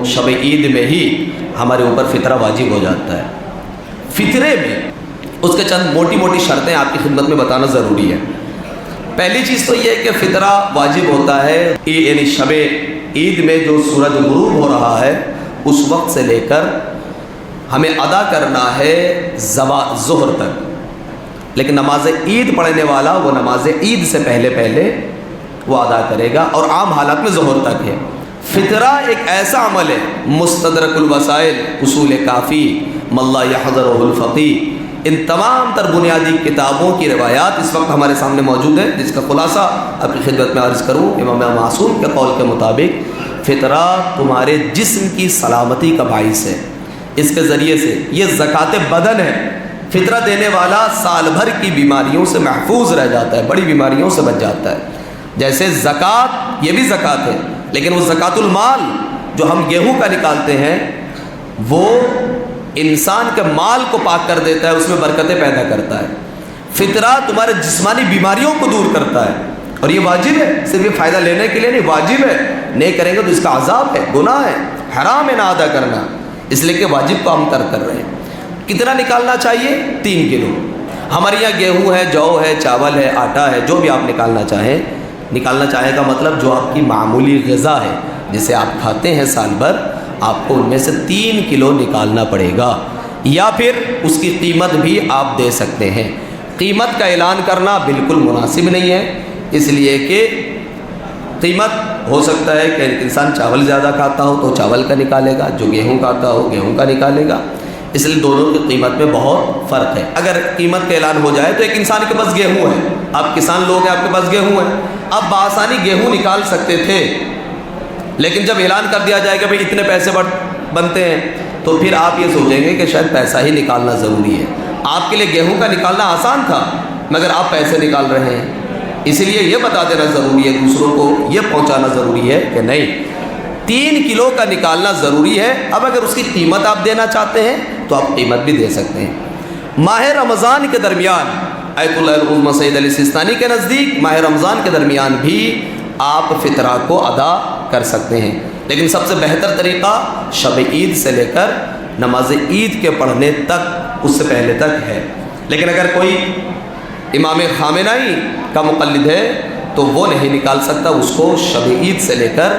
شب عید میں ہی ہمارے اوپر فطرہ واجب ہو جاتا ہے۔ فطرے میں اس کے چند موٹی موٹی شرطیں آپ کی خدمت میں بتانا ضروری ہے۔ پہلی چیز تو یہ ہے کہ فطرہ واجب ہوتا ہے یعنی شب عید میں جو سورج غروب ہو رہا ہے اس وقت سے لے کر ہمیں ادا کرنا ہے ظہر تک، لیکن نماز عید پڑھنے والا وہ نماز عید سے پہلے وہ ادا کرے گا، اور عام حالات میں ظہر تک ہے۔ فطرہ ایک ایسا عمل ہے، مستدرک الوسائل، اصول کافی، ملا یحضرہ الفقیہ، ان تمام تر بنیادی کتابوں کی روایات اس وقت ہمارے سامنے موجود ہے، جس کا خلاصہ آپ کی خدمت میں عرض کروں۔ امام معصوم کے قول کے مطابق فطرہ تمہارے جسم کی سلامتی کا باعث ہے، اس کے ذریعے سے یہ زکوٰۃ بدن ہے۔ فطرہ دینے والا سال بھر کی بیماریوں سے محفوظ رہ جاتا ہے، بڑی بیماریوں سے بچ جاتا ہے۔ جیسے زکوٰۃ، یہ بھی زکوٰۃ ہے، لیکن وہ زکوٰۃ المال جو ہم گیہوں کا نکالتے ہیں وہ انسان کے مال کو پاک کر دیتا ہے، اس میں برکتیں پیدا کرتا ہے۔ فطرہ تمہارے جسمانی بیماریوں کو دور کرتا ہے، اور یہ واجب ہے، صرف یہ فائدہ لینے کے لیے نہیں، واجب ہے۔ نہیں کریں گے تو اس کا عذاب ہے، گناہ ہے، حرام ہے نہ ادا کرنا، اس لیے کہ واجب کو ہم ترک کر رہے ہیں۔ کتنا نکالنا چاہیے؟ 3 کلو۔ ہمارے یہاں گیہوں ہے، جو ہے، چاول ہے، آٹا ہے، جو بھی آپ نکالنا چاہیں، نکالنا چاہے کا مطلب جو آپ کی معمولی غذا ہے جسے آپ کھاتے ہیں سال بھر، آپ کو ان میں سے 3 کلو نکالنا پڑے گا، یا پھر اس کی قیمت بھی آپ دے سکتے ہیں۔ قیمت کا اعلان کرنا بالکل مناسب نہیں ہے، اس لیے کہ قیمت ہو سکتا ہے کہ انسان چاول زیادہ کھاتا ہو تو چاول کا نکالے گا، جو گیہوں کھاتا ہو گیہوں کا نکالے گا، اس لیے دونوں کی قیمت میں بہت فرق ہے۔ اگر قیمت کا اعلان ہو جائے تو ایک انسان کے پاس گیہوں ہے، آپ کسان لوگ ہیں، آپ کے پاس گیہوں ہے، آپ بآسانی گیہوں نکال سکتے تھے، لیکن جب اعلان کر دیا جائے کہ بھئی اتنے پیسے بنتے ہیں تو پھر آپ یہ سوچیں گے کہ شاید پیسہ ہی نکالنا ضروری ہے۔ آپ کے لیے گیہوں کا نکالنا آسان تھا مگر آپ پیسے نکال رہے ہیں، اس لیے یہ بتا دینا ضروری ہے، دوسروں کو یہ پہنچانا ضروری ہے کہ نہیں 3 کلو کا نکالنا ضروری ہے۔ اب اگر اس کی قیمت آپ دینا چاہتے ہیں تو آپ قیمت بھی دے سکتے ہیں۔ ماہ رمضان کے درمیان آیت اللہ العظمی سید علی سیستانی کے نزدیک ماہ رمضان کے درمیان بھی آپ فطرہ کو ادا کر سکتے ہیں، لیکن سب سے بہتر طریقہ شب عید سے لے کر نماز عید کے پڑھنے تک، اس سے پہلے تک ہے۔ لیکن اگر کوئی امام خامنہئی کا مقلد ہے تو وہ نہیں نکال سکتا، اس کو شب عید سے لے کر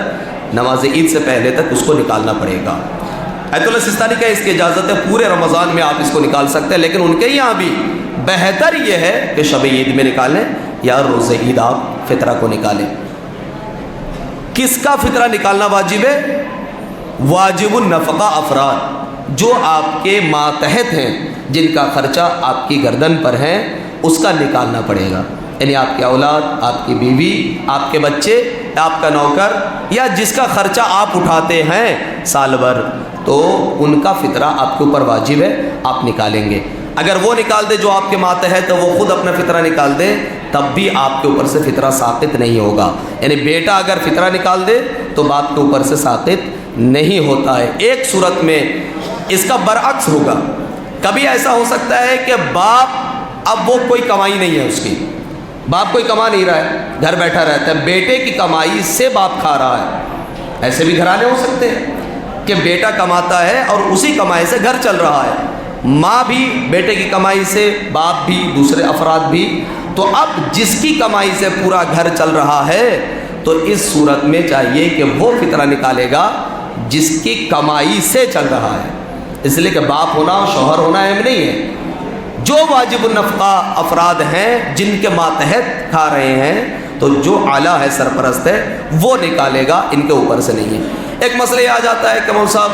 نماز عید سے پہلے تک اس کو نکالنا پڑے گا۔ آیت اللہ سیستانی کا اس کی اجازت ہے، پورے رمضان میں آپ اس کو نکال سکتے ہیں، لیکن ان کے یہاں بھی بہتر یہ ہے کہ شب عید میں نکالیں یا روز عید آپ فطرہ کو نکالیں۔ کس کا فطرہ نکالنا واجب ہے؟ واجب النفقہ افراد، جو آپ کے ماتحت ہیں، جن کا خرچہ آپ کی گردن پر ہے، اس کا نکالنا پڑے گا، یعنی آپ کی اولاد، آپ کی بیوی، آپ کے بچے، آپ کا نوکر، یا جس کا خرچہ آپ اٹھاتے ہیں سال بھر، تو ان کا فطرہ آپ کے اوپر واجب ہے، آپ نکالیں گے۔ اگر وہ نکال دے جو آپ کے ماتحت ہے، وہ خود اپنا فطرہ نکال دے، تب بھی آپ کے اوپر سے فطرہ ساقط نہیں ہوگا، یعنی بیٹا اگر فطرہ نکال دے تو باپ کے اوپر سے ساقط نہیں ہوتا ہے۔ ایک صورت میں اس کا برعکس ہوگا، کبھی ایسا ہو سکتا ہے کہ باپ، اب وہ کوئی کمائی نہیں ہے اس کی، باپ کوئی کما نہیں رہا ہے، گھر بیٹھا رہتا ہے، بیٹے کی کمائی سے باپ کھا رہا ہے۔ ایسے بھی گھرانے ہو سکتے ہیں کہ بیٹا کماتا ہے اور اسی کمائی سے گھر چل رہا ہے، ماں بھی بیٹے کی کمائی سے، باپ بھی، دوسرے افراد بھی۔ تو اب جس کی کمائی سے پورا گھر چل رہا ہے تو اس صورت میں چاہیے کہ وہ فطرہ نکالے گا جس کی کمائی سے چل رہا ہے، اس لیے کہ باپ ہونا اور شوہر ہونا اہم نہیں ہے۔ جو واجب النفقہ افراد ہیں، جن کے ماتحت کھا رہے ہیں، تو جو اعلیٰ ہے، سرپرست ہے، وہ نکالے گا، ان کے اوپر سے نہیں ہے۔ ایک مسئلہ یہ آ جاتا ہے کہ مولوی صاحب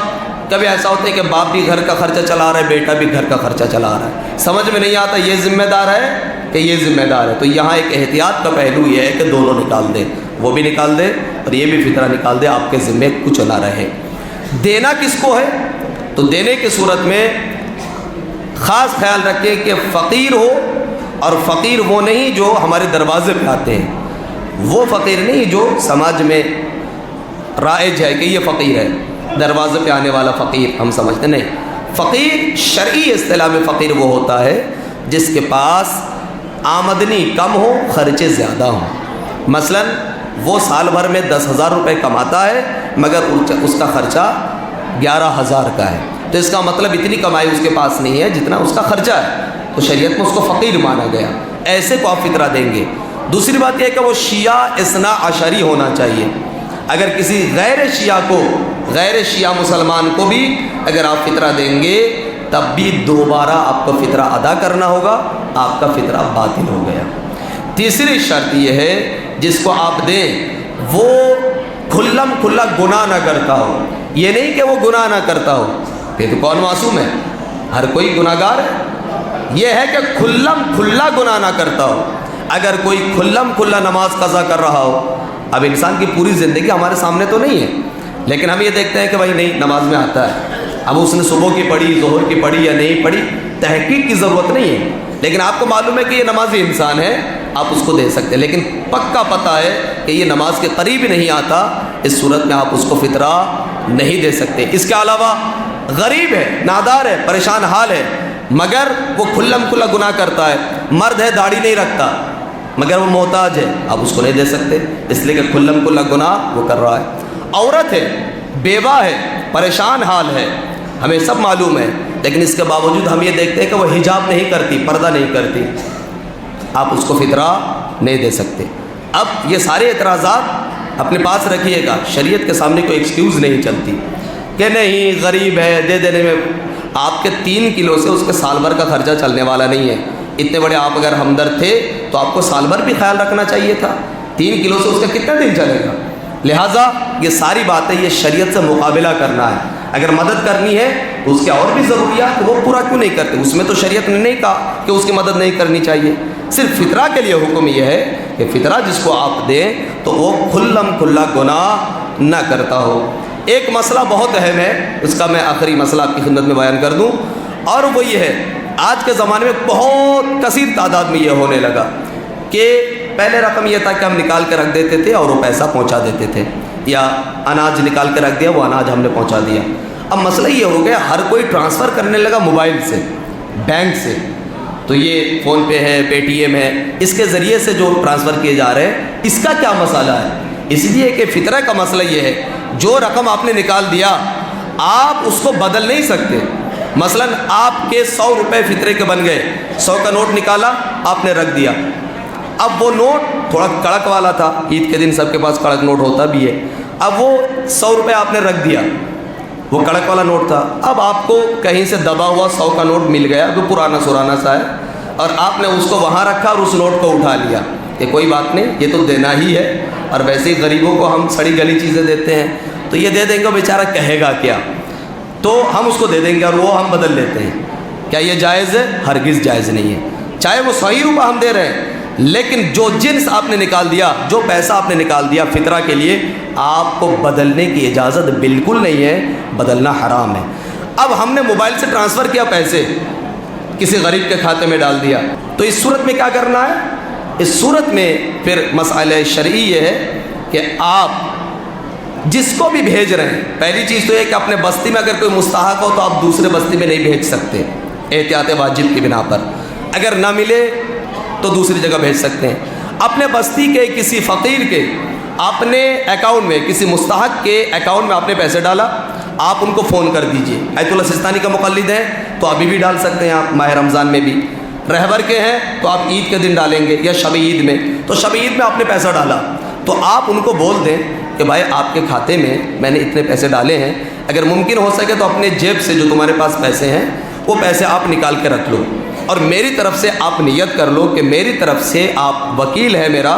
کبھی ایسا ہوتا ہے کہ باپ بھی گھر کا خرچہ چلا رہا ہے، بیٹا بھی گھر کا خرچہ چلا رہا ہے، سمجھ میں نہیں آتا یہ ذمہ دار ہے کہ یہ ذمہ دار ہے، تو یہاں ایک احتیاط کا پہلو یہ ہے کہ دونوں نکال دیں، وہ بھی نکال دے اور یہ بھی فطرہ نکال دے، آپ کے ذمہ کچھ نہ رہے۔ دینا کس کو ہے؟ تو دینے کی صورت میں خاص خیال رکھیں کہ فقیر ہو، اور فقیر وہ نہیں جو ہمارے دروازے پہ آتے ہیں، وہ فقیر نہیں جو سماج میں رائج ہے کہ یہ فقیر ہے، دروازے پہ آنے والا فقیر ہم سمجھتے نہیں۔ فقیر شرعی اصطلاح میں فقیر وہ ہوتا ہے جس کے پاس آمدنی کم ہو، خرچے زیادہ ہوں۔ مثلا وہ سال بھر میں 10,000 روپے کماتا ہے مگر اس کا خرچہ 11,000 کا ہے، تو اس کا مطلب اتنی کمائی اس کے پاس نہیں ہے جتنا اس کا خرچہ ہے، تو شریعت میں اس کو فقیر مانا گیا، ایسے کو آپ فطرہ دیں گے۔ دوسری بات یہ ہے کہ وہ شیعہ اثنا عشری ہونا چاہیے۔ اگر کسی غیر شیعہ کو، غیر شیعہ مسلمان کو بھی اگر آپ فطرہ دیں گے تب بھی دوبارہ آپ کو فطرہ ادا کرنا ہوگا، آپ کا فطرہ باطل ہو گیا۔ تیسری شرط یہ ہے جس کو آپ دیں وہ کھلم کھلا گناہ نہ کرتا ہو، یہ نہیں کہ وہ گناہ نہ کرتا ہو، پھر تو کون معصوم ہے، ہر کوئی گناہ گار ہے، یہ ہے کہ کھلم کھلا گناہ نہ کرتا ہو۔ اگر کوئی کھلم کھلا نماز قضا کر رہا ہو، اب انسان کی پوری زندگی ہمارے سامنے تو نہیں ہے، لیکن ہم یہ دیکھتے ہیں کہ بھائی نہیں نماز میں آتا ہے، اب اس نے صبح کی پڑھی، ظہر کی پڑھی یا نہیں پڑھی، تحقیق کی ضرورت نہیں ہے، لیکن آپ کو معلوم ہے کہ یہ نمازی انسان ہے، آپ اس کو دے سکتے ہیں، لیکن پکا پتہ ہے کہ یہ نماز کے قریب نہیں آتا، اس صورت میں آپ اس کو فطرہ نہیں دے سکتے۔ اس کے علاوہ غریب ہے، نادار ہے، پریشان حال ہے، مگر وہ کھلم کھلا گناہ کرتا ہے، مرد ہے داڑھی نہیں رکھتا مگر وہ محتاج ہے، آپ اس کو نہیں دے سکتے، اس لیے کہ کھلم کھلا گناہ وہ کر رہا ہے۔ عورت ہے، بیوہ ہے، پریشان حال ہے، ہمیں سب معلوم ہے، لیکن اس کے باوجود ہم یہ دیکھتے ہیں کہ وہ حجاب نہیں کرتی، پردہ نہیں کرتی، آپ اس کو فطرہ نہیں دے سکتے۔ اب یہ سارے اعتراضات اپنے پاس رکھیے گا، شریعت کے سامنے کوئی ایکسکیوز نہیں چلتی کہ نہیں غریب ہے دے دینے میں، آپ کے 3 کلو سے اس کے سال بھر کا خرچہ چلنے والا نہیں ہے، اتنے بڑے آپ اگر ہمدرد تھے تو آپ کو سال بھر بھی خیال رکھنا چاہیے تھا، 3 کلو سے اس کا کتنا دن چلے گا؟ لہٰذا یہ ساری باتیں یہ شریعت سے مقابلہ کرنا ہے، اگر مدد کرنی ہے تو اس کے اور بھی ضروریات وہ پورا کیوں نہیں کرتے؟ اس میں تو شریعت نے نہیں کہا کہ اس کی مدد نہیں کرنی چاہیے، صرف فطرہ کے لیے حکم یہ ہے کہ فطرہ جس کو آپ دیں تو وہ کھلم کھلا گناہ نہ کرتا ہو۔ ایک مسئلہ بہت اہم ہے، اس کا میں آخری مسئلہ آپ کی خدمت میں بیان کر دوں، اور وہ یہ ہے آج کے زمانے میں بہت کثیر تعداد میں یہ ہونے لگا کہ پہلے رقم یہ تھا کہ ہم نکال کے رکھ دیتے تھے اور وہ پیسہ پہنچا دیتے تھے، یا اناج نکال کے رکھ دیا وہ اناج ہم نے پہنچا دیا۔ اب مسئلہ یہ ہو گیا ہر کوئی ٹرانسفر کرنے لگا موبائل سے، بینک سے، تو یہ فون پے ہے، پے ٹی ایم ہے، اس کے ذریعے سے جو ٹرانسفر کیے جا رہے ہیں، اس کا کیا مسئلہ ہے؟ اس لیے کہ فطرہ کا مسئلہ یہ ہے جو رقم آپ نے نکال دیا آپ اس کو بدل نہیں سکتے۔ مثلا آپ کے 100 روپے فطرے کے بن گئے، 100 کا نوٹ نکالا آپ نے رکھ دیا، اب وہ نوٹ تھوڑا کڑک والا تھا، عید کے دن سب کے پاس کڑک نوٹ ہوتا بھی ہے، اب وہ 100 روپے آپ نے رکھ دیا، وہ کڑک والا نوٹ تھا، اب آپ کو کہیں سے دبا ہوا 100 کا نوٹ مل گیا جو پرانا سرانا سا ہے، اور آپ نے اس کو وہاں رکھا اور اس نوٹ کو اٹھا لیا کہ کوئی بات نہیں یہ تو دینا ہی ہے، اور ویسے ہی غریبوں کو ہم سڑی گلی چیزیں دیتے ہیں تو یہ دے دیں گے بیچارہ کہے گا کیا، تو ہم اس کو دے دیں گے اور وہ ہم بدل لیتے ہیں۔ کیا یہ جائز ہے؟ ہرگز جائز نہیں ہے، چاہے وہ 100 روپیہ ہم دے رہے ہیں، لیکن جو جنس آپ نے نکال دیا، جو پیسہ آپ نے نکال دیا فطرہ کے لیے، آپ کو بدلنے کی اجازت بالکل نہیں ہے، بدلنا حرام ہے۔ اب ہم نے موبائل سے ٹرانسفر کیا پیسے، کسی غریب کے کھاتے میں ڈال دیا، تو اس صورت میں کیا کرنا ہے؟ اس صورت میں پھر مسئلہ شرعی یہ ہے کہ آپ جس کو بھی بھیج رہے ہیں، پہلی چیز تو یہ کہ اپنے بستی میں اگر کوئی مستحق ہو تو آپ دوسرے بستی میں نہیں بھیج سکتے، احتیاط واجب کی بنا پر، اگر نہ ملے تو دوسری جگہ بھیج سکتے ہیں۔ اپنے بستی کے کسی فقیر کے اپنے اکاؤنٹ میں، کسی مستحق کے اکاؤنٹ میں آپ نے پیسے ڈالا، آپ ان کو فون کر دیجئے، آیت اللہ سستانی کا مقلد ہے تو ابھی بھی ڈال سکتے ہیں آپ، ماہ رمضان میں بھی، رہبر کے ہیں تو آپ عید کے دن ڈالیں گے یا شب عید میں، تو شب عید میں آپ نے پیسہ ڈالا تو آپ ان کو بول دیں کہ بھائی آپ کے کھاتے میں نے اتنے پیسے ڈالے ہیں، اگر ممکن ہو سکے تو اپنے جیب سے جو تمہارے پاس پیسے ہیں وہ پیسے آپ نکال کے رکھ لو، اور میری طرف سے آپ نیت کر لو کہ میری طرف سے آپ وکیل ہے میرا،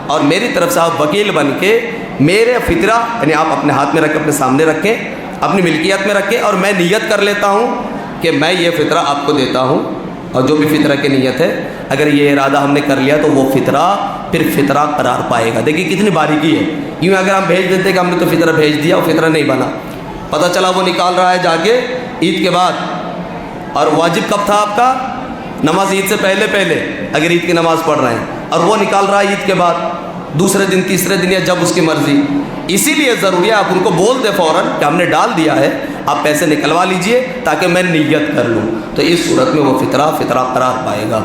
اور میری طرف سے آپ وکیل بن کے میرے فطرہ یعنی آپ اپنے ہاتھ میں رکھ کے اپنے سامنے رکھیں، اپنی ملکیت میں رکھیں، اور میں نیت کر لیتا ہوں کہ میں یہ فطرہ آپ کو دیتا ہوں، اور جو بھی فطرہ کی نیت ہے اگر یہ ارادہ ہم نے کر لیا تو وہ فطرہ پھر فطرہ قرار پائے گا۔ دیکھیے کتنی باریکی ہے، یوں اگر ہم بھیج دیتے کہ ہم نے تو فطرہ بھیج دیا اور فطرہ نہیں بنا، پتہ چلا وہ نکال رہا ہے جا کے عید کے بعد، اور واجب کب تھا آپ کا؟ نماز عید سے پہلے اگر عید کی نماز پڑھ رہے ہیں، اور وہ نکال رہا ہے عید کے بعد، دوسرے دن تیسرے دن یا جب اس کی مرضی۔ اسی لیے ضروری ہے آپ ان کو بول دیں فوراً کہ ہم نے ڈال دیا ہے، آپ پیسے نکلوا لیجئے تاکہ میں نیت کر لوں، تو اس صورت میں وہ فطرہ قرار پائے گا۔